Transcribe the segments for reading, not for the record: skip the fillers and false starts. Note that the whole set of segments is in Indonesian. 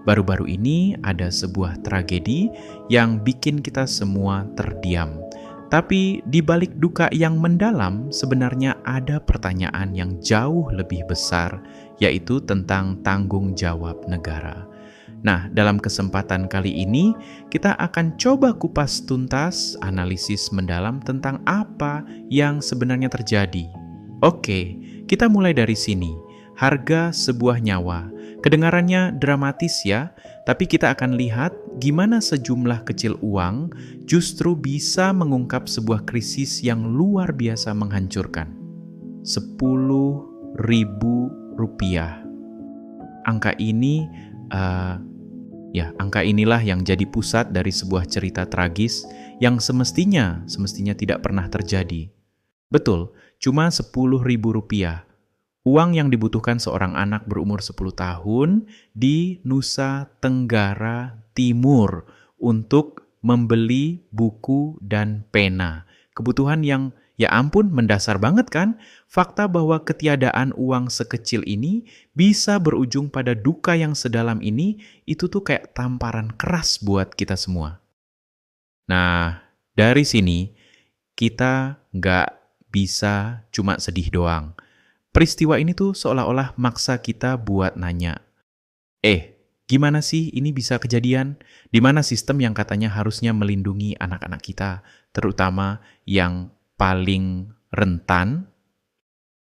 Baru-baru ini ada sebuah tragedi yang bikin kita semua terdiam. Tapi di balik duka yang mendalam, sebenarnya ada pertanyaan yang jauh lebih besar, yaitu tentang tanggung jawab negara. Nah, dalam kesempatan kali ini, kita akan coba kupas tuntas analisis mendalam tentang apa yang sebenarnya terjadi. Oke, kita mulai dari sini. Harga sebuah nyawa. Kedengarannya dramatis ya, tapi kita akan lihat gimana sejumlah kecil uang justru bisa mengungkap sebuah krisis yang luar biasa menghancurkan. 10.000 rupiah. Angka ini, angka inilah yang jadi pusat dari sebuah cerita tragis yang semestinya tidak pernah terjadi. Betul, cuma 10.000 rupiah. Uang yang dibutuhkan seorang anak berumur 10 tahun di Nusa Tenggara Timur untuk membeli buku dan pena. Kebutuhan yang ya ampun mendasar banget kan? Fakta bahwa ketiadaan uang sekecil ini bisa berujung pada duka yang sedalam ini, itu tuh kayak tamparan keras buat kita semua. Nah, dari sini kita nggak bisa cuma sedih doang. Peristiwa ini tuh seolah-olah maksa kita buat nanya, gimana sih ini bisa kejadian? Di mana sistem yang katanya harusnya melindungi anak-anak kita, terutama yang paling rentan?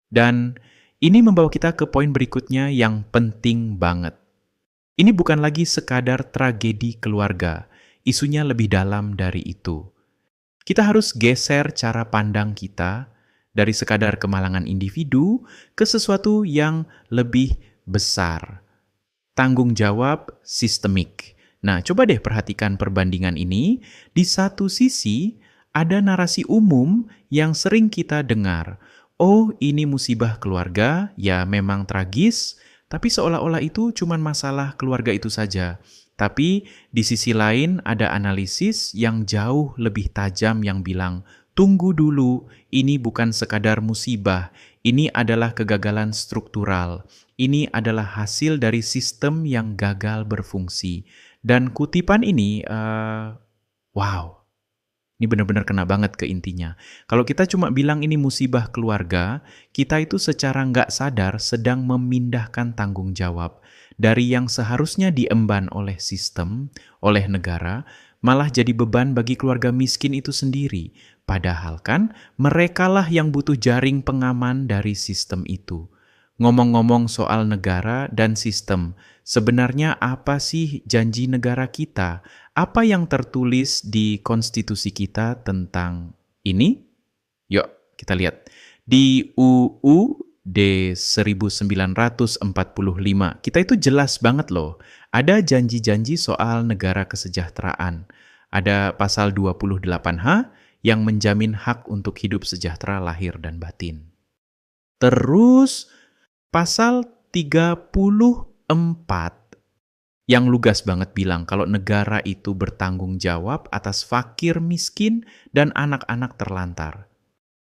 Dan ini membawa kita ke poin berikutnya yang penting banget. Ini bukan lagi sekadar tragedi keluarga, isunya lebih dalam dari itu. Kita harus geser cara pandang kita dari sekadar kemalangan individu ke sesuatu yang lebih besar. Tanggung jawab sistemik. Nah, coba deh perhatikan perbandingan ini. Di satu sisi, ada narasi umum yang sering kita dengar. Oh, ini musibah keluarga, ya memang tragis, tapi seolah-olah itu cuma masalah keluarga itu saja. Tapi di sisi lain ada analisis yang jauh lebih tajam yang bilang, tunggu dulu, ini bukan sekadar musibah, ini adalah kegagalan struktural. Ini adalah hasil dari sistem yang gagal berfungsi. Dan kutipan ini, wow, ini benar-benar kena banget ke intinya. Kalau kita cuma bilang ini musibah keluarga, kita itu secara nggak sadar sedang memindahkan tanggung jawab dari yang seharusnya diemban oleh sistem, oleh negara, malah jadi beban bagi keluarga miskin itu sendiri. Padahal kan merekalah yang butuh jaring pengaman dari sistem itu. Ngomong-ngomong soal negara dan sistem, sebenarnya apa sih janji negara kita? Apa yang tertulis di konstitusi kita tentang ini? Yuk, kita lihat. Di UUD 1945, kita itu jelas banget loh. Ada janji-janji soal negara kesejahteraan. Ada pasal 28H yang menjamin hak untuk hidup sejahtera lahir dan batin. Terus pasal 34 yang lugas banget bilang kalau negara itu bertanggung jawab atas fakir miskin dan anak-anak terlantar.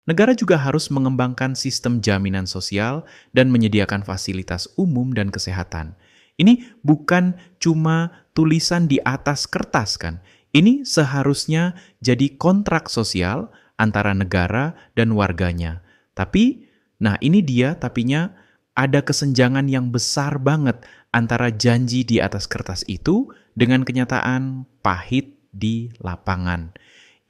Negara juga harus mengembangkan sistem jaminan sosial dan menyediakan fasilitas umum dan kesehatan. Ini bukan cuma tulisan di atas kertas kan. Ini seharusnya jadi kontrak sosial antara negara dan warganya. Tapi, nah ini dia tapinya ada kesenjangan yang besar banget antara janji di atas kertas itu dengan kenyataan pahit di lapangan.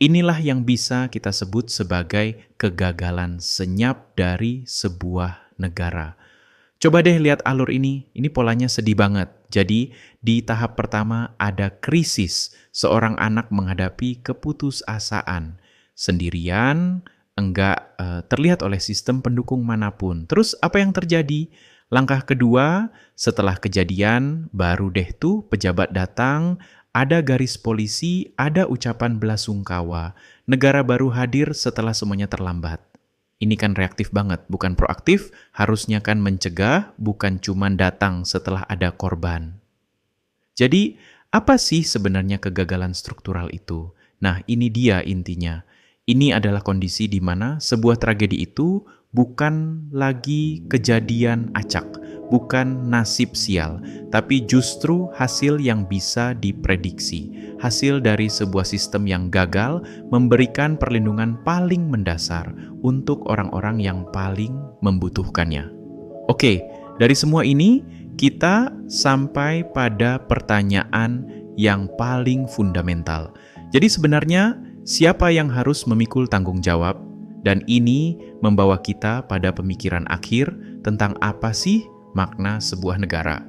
Inilah yang bisa kita sebut sebagai kegagalan senyap dari sebuah negara. Coba deh lihat alur ini polanya sedih banget. Jadi di tahap pertama ada krisis, seorang anak menghadapi keputusasaan. Sendirian, enggak terlihat oleh sistem pendukung manapun. Terus apa yang terjadi? Langkah kedua, setelah kejadian, baru deh tuh pejabat datang, ada garis polisi, ada ucapan belasungkawa. Negara baru hadir setelah semuanya terlambat. Ini kan reaktif banget, bukan proaktif, harusnya kan mencegah, bukan cuma datang setelah ada korban. Jadi, apa sih sebenarnya kegagalan struktural itu? Nah, ini dia intinya. Ini adalah kondisi di mana sebuah tragedi itu bukan lagi kejadian acak, bukan nasib sial, tapi justru hasil yang bisa diprediksi, hasil dari sebuah sistem yang gagal memberikan perlindungan paling mendasar untuk orang-orang yang paling membutuhkannya. Oke, dari semua ini kita sampai pada pertanyaan yang paling fundamental. Jadi sebenarnya siapa yang harus memikul tanggung jawab? Dan ini membawa kita pada pemikiran akhir tentang apa sih makna sebuah negara.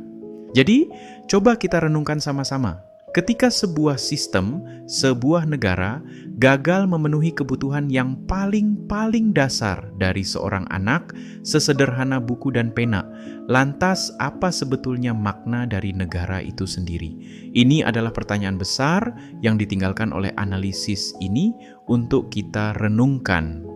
Jadi, coba kita renungkan sama-sama. Ketika sebuah sistem, sebuah negara gagal memenuhi kebutuhan yang paling dasar dari seorang anak, sesederhana buku dan pena, lantas apa sebetulnya makna dari negara itu sendiri? Ini adalah pertanyaan besar yang ditinggalkan oleh analisis ini untuk kita renungkan